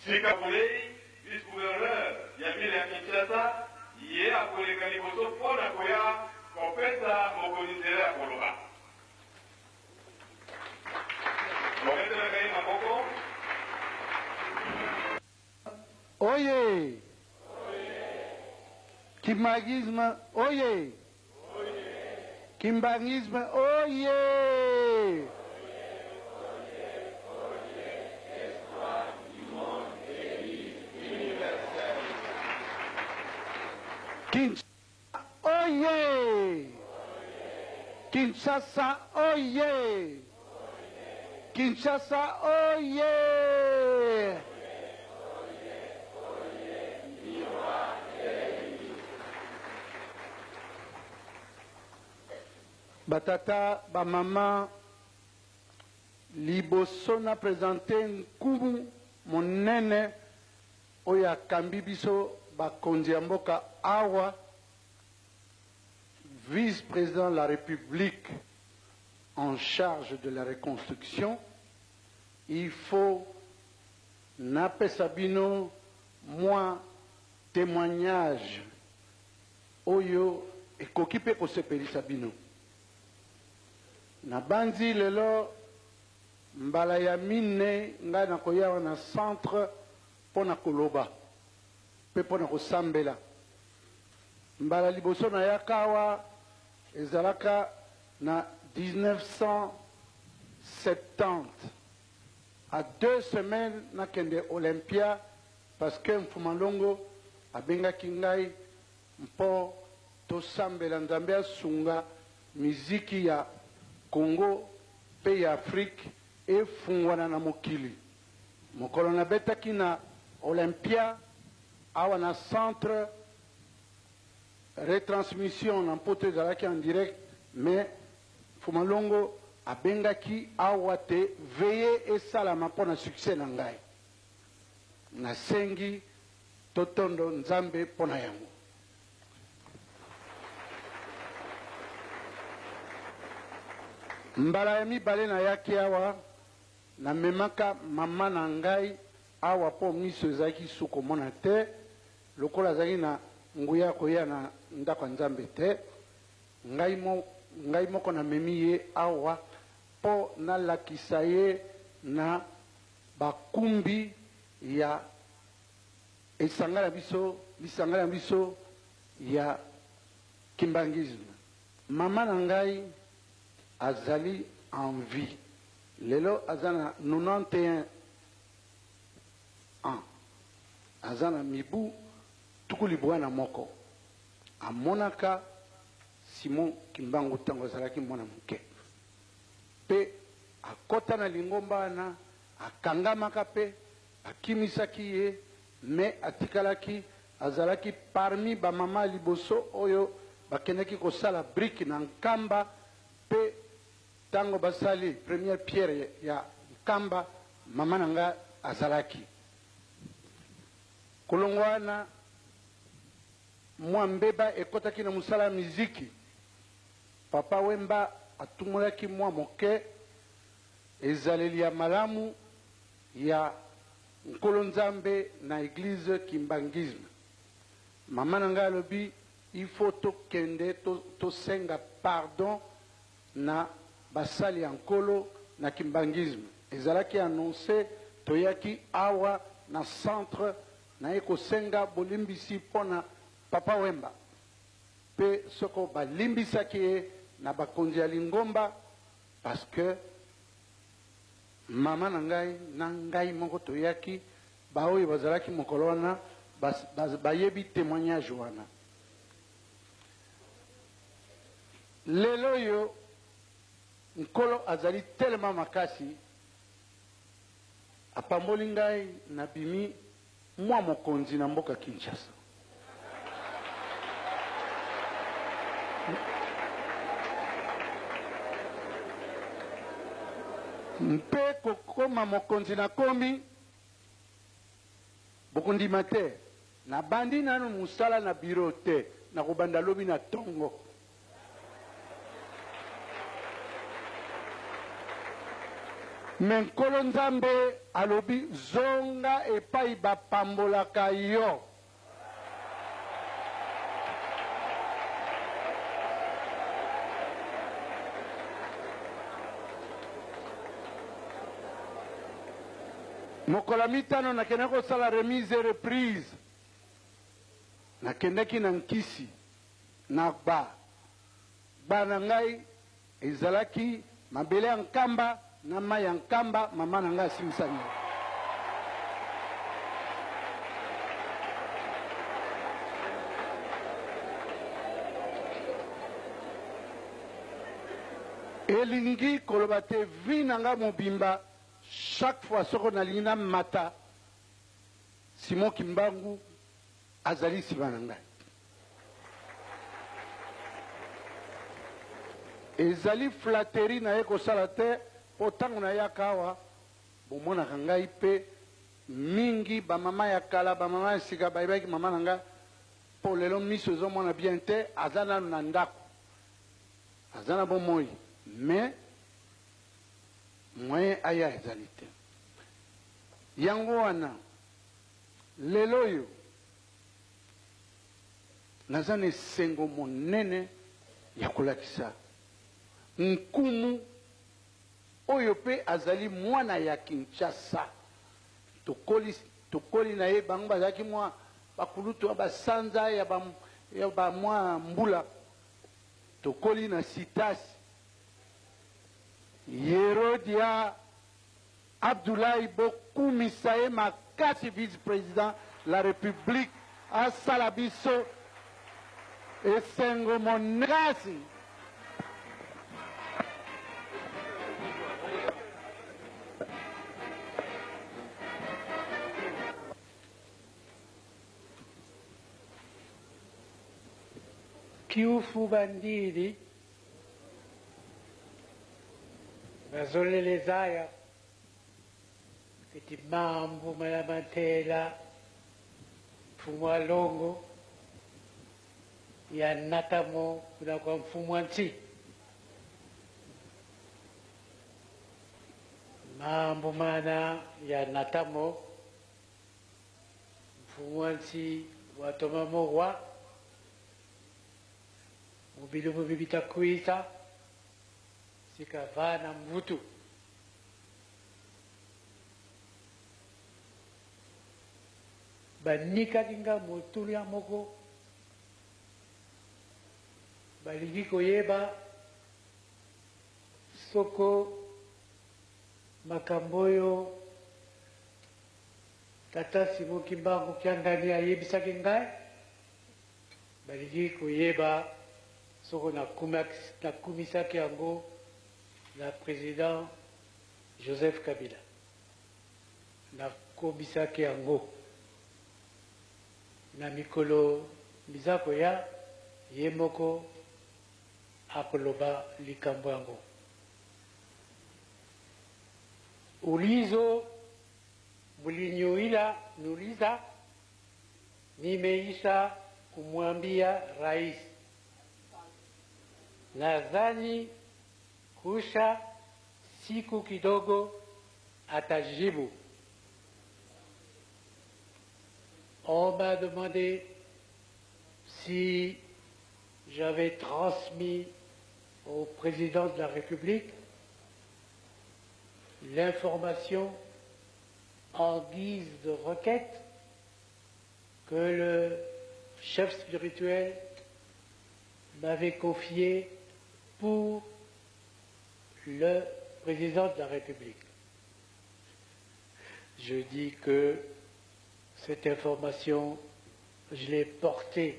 Sikapulei, vice-gouverneur, Yamile Kinshasa, yé a koleka liboso pona koya kopesa mokonizele ya koloba. Moketela kai maboko. Oye! Kimbangisme, oye! Kimbangisme, oye! Kinshasa, oye! Kinshasa, oye! Kinshasa, oye! Batata, bamama, liboso na présente nkumu monene oya kambibiso bakonzi ya mboka awa vice-président de la République en charge de la reconstruction. Il faut napesa bino moi témoignage oyo ekoki pe kosepelisa bino. Na banzi lelo mbala ya mine ngai na koya na centre pona koloba pe pona kosambela. Mbala liboso na yakawa ezalaka na 1970 à 2 semaines na kende Olympia parce que Mfumalongo abengaki ngai mpo tosambela nzambe asunga miziki ya Congo pe ya Afrique efungwana na mokili. Mokolo na betaki na Olympia awa na centre retransmission na mpoto ezalaki en direct mais Fumalongo abengaki awa te veye esalama mpona succès na ngai. Nasengi totondo nzambe mpona yango. Mbala ya mibale na yaki awa na memaka mama na ngai awa po miso ezalaki suko mona te lokola azalaki na nguya koya na ndako nzambe te ngai moko na memi ye awa po nalakisa ye na bakumbi ya lisanga na biso ya kimbangisme. Mama na ngai azali en vie. Lelo azana 91 ans. Azana mibu tukuli bwana moko. Amonaka Simon Kimbangu tango azalaki mwana muke. Pe akota na lingomba na akangamaka pe akimisaki ye me atikalaki azalaki parmi ba mama liboso oyo bakendaki kosala brique na nkamba pe tango basali première pierre ya nkamba mama nanga azalaki kolongwana mwa mbeba ekotaki na musala miziki. Papa Wemba atumulaki mwa moke ezaleli ya malamu ya nkolo nzambe na église kimbangisme. Mama nanga alobi il faut tokende tosenga pardon na basali ya nkolo na kimbangisme. Ezalaki annoncé toyaki awa na centre na ekosenga bolimbisi pona Papa Wemba. Pe soko balimbisaki ye na bakonzi ya lingomba parce que mama na ngai moko toyaki baoyo bazalaki mokolo wana bayebi témoignage wana. Lelo yo nkolo azali tellement makasi apamboli ngai na bimi mwa mokonzi na mboka Kinshasa. mpe kokoma mokonzi na komi bokondima te nabandi nanu musala na biro te nakobanda lobi na tongo me nkolo nzambe alobi zonga epai bapambolaka yo mokolo mitano nakendaki kosala remise reprise nakendaki na nkisi na gba na ngai ezalaki mabele ya nkamba na mai ya nkamba mama na ngai asimisani elingi koloba te vi na ngai mobimba chaque fois soko nalingi na mata Simon Kimbangu azali nsima na ngai ezali flatterie na ye kosala te mpo ntango nayaka awa bomonaka ngai mpe mingi bamama ya kala bamama ya sika bayebaki mama na ngai mpo lelo miso ezomona bien te aza nanu na ndako aza na bomoi mais moyen aya ezali te yango wana lelo oyo naza na esengo monene ya kolakisa nkumu oyo mpe azali mwana ya Kinshasa tokoli na ye bango bazalaki mwa bakulutu ya basanza ya bamwa mbula tokoli na sitasi Yerodia Abdoulaye bokumisa ye makasi vice-président la République asala biso esengo monekasi Kiufu bandili bazolelezaya kiti mambo malamantela mfumo wa longo ya natamo kuna kwa mfumo wa nchi mambo mana ya natamo mfumo wa nchi watomamorwa mubilumu bibitakuisa sikavana mvutu banika dinga motulu ya moko balingi koyeba soko makambo oyo tata Simon Kimbangu Kyandani ayebisaki ngai balingi koyeba soko nakumisaki yango na président Joseph Kabila nakomisaki yango na mikolo mizako ya ye moko akoloba likambo yango ulizo bulinyuila nuliza nimeisha kumwambia rais nadhani kusha siku kidogo atajibu. On m'a demandé si j'avais transmis au président de la République l'information en guise de requête que le chef spirituel m'avait confiée pour le président de la République. Je dis que cette information, je l'ai portée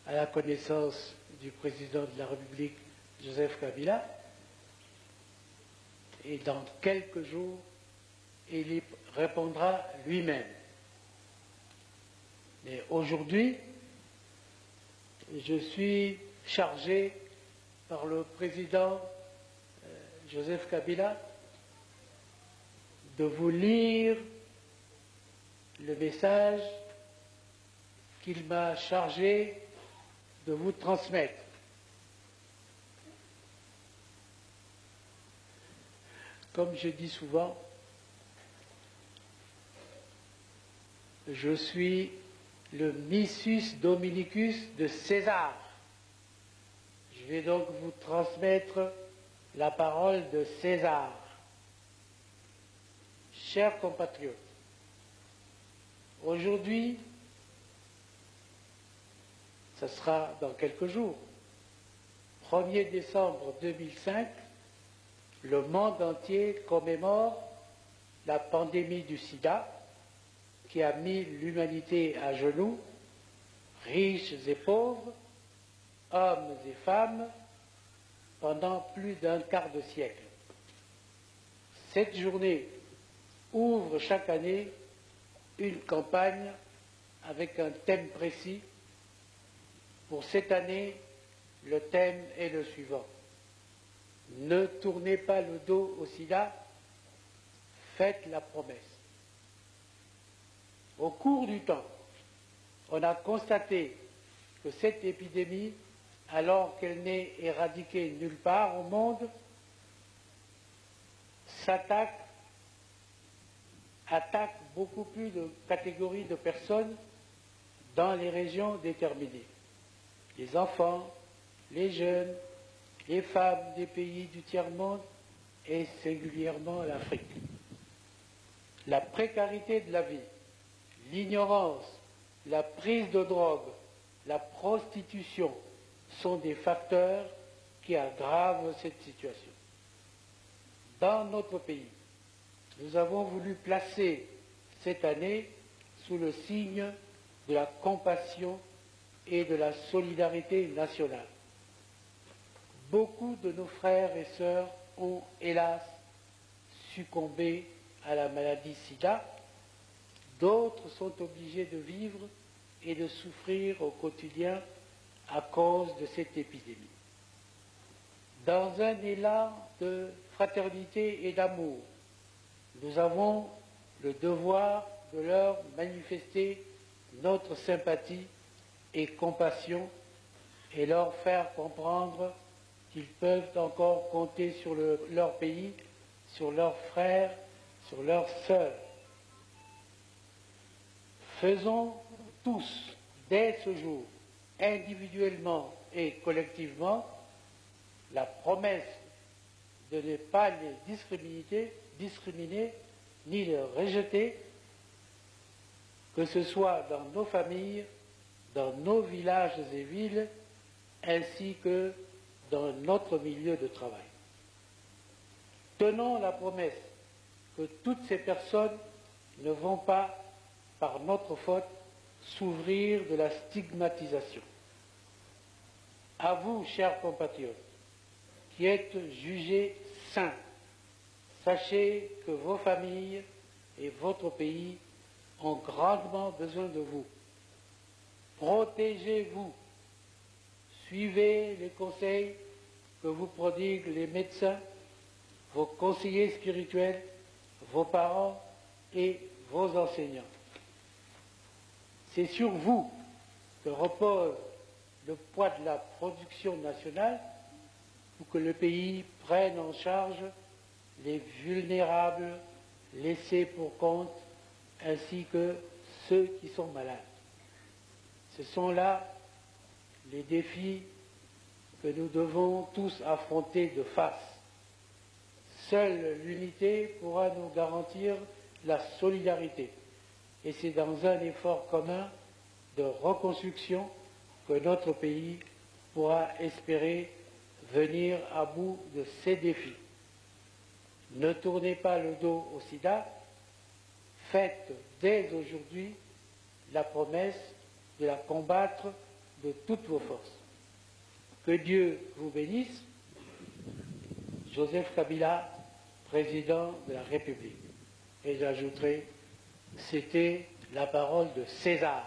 à la connaissance du président de la République, Joseph Kabila, et dans quelques jours, il y répondra lui-même. Mais aujourd'hui, je suis chargé par le président Joseph Kabila de vous lire le message qu'il m'a chargé de vous transmettre. Comme je dis souvent, je suis le missus dominicus de César. Je vais donc vous transmettre la parole de César. Chers compatriotes, aujourd'hui, ce sera dans quelques jours, 1er décembre 2005, le monde entier commémore la pandémie du sida qui a mis l'humanité à genoux, riches et pauvres, hommes et femmes, pendant plus d'un quart de siècle. Cette journée ouvre chaque année une campagne avec un thème précis. Pour cette année, le thème est le suivant. Ne tournez pas le dos au sida, faites la promesse. Au cours du temps, on a constaté que cette épidémie, alors qu'elle n'est éradiquée nulle part au monde, attaque beaucoup plus de catégories de personnes dans les régions déterminées. Les enfants, les jeunes, les femmes des pays du tiers-monde et singulièrement l'Afrique. La précarité de la vie, l'ignorance, la prise de drogue, la prostitution sont des facteurs qui aggravent cette situation. Dans notre pays, nous avons voulu placer cette année sous le signe de la compassion et de la solidarité nationale. Beaucoup de nos frères et sœurs ont, hélas, succombé à la maladie sida. D'autres sont obligés de vivre et de souffrir au quotidien à cause de cette épidémie. Dans un élan de fraternité et d'amour, nous avons le devoir de leur manifester notre sympathie et compassion et leur faire comprendre qu'ils peuvent encore compter sur leur pays, sur leurs frères, sur leurs sœurs. Faisons tous, dès ce jour, individuellement et collectivement, la promesse de ne pas les discriminer ni les rejeter, que ce soit dans nos familles, dans nos villages et villes, ainsi que dans notre milieu de travail. Tenons la promesse que toutes ces personnes ne vont pas, par notre faute, s'ouvrir de la stigmatisation. À vous, chers compatriotes, qui êtes jugés saints, sachez que vos familles et votre pays ont grandement besoin de vous. Protégez-vous. Suivez les conseils que vous prodiguent les médecins, vos conseillers spirituels, vos parents et vos enseignants. C'est sur vous que repose le poids de la production nationale pour que le pays prenne en charge les vulnérables laissés pour compte ainsi que ceux qui sont malades. Ce sont là les défis que nous devons tous affronter de face. Seule l'unité pourra nous garantir la solidarité. Et c'est dans un effort commun de reconstruction que notre pays pourra espérer venir à bout de ces défis. Ne tournez pas le dos au sida, faites dès aujourd'hui la promesse de la combattre de toutes vos forces. Que Dieu vous bénisse. Joseph Kabila, président de la République. Et j'ajouterai, c'était la parole de César.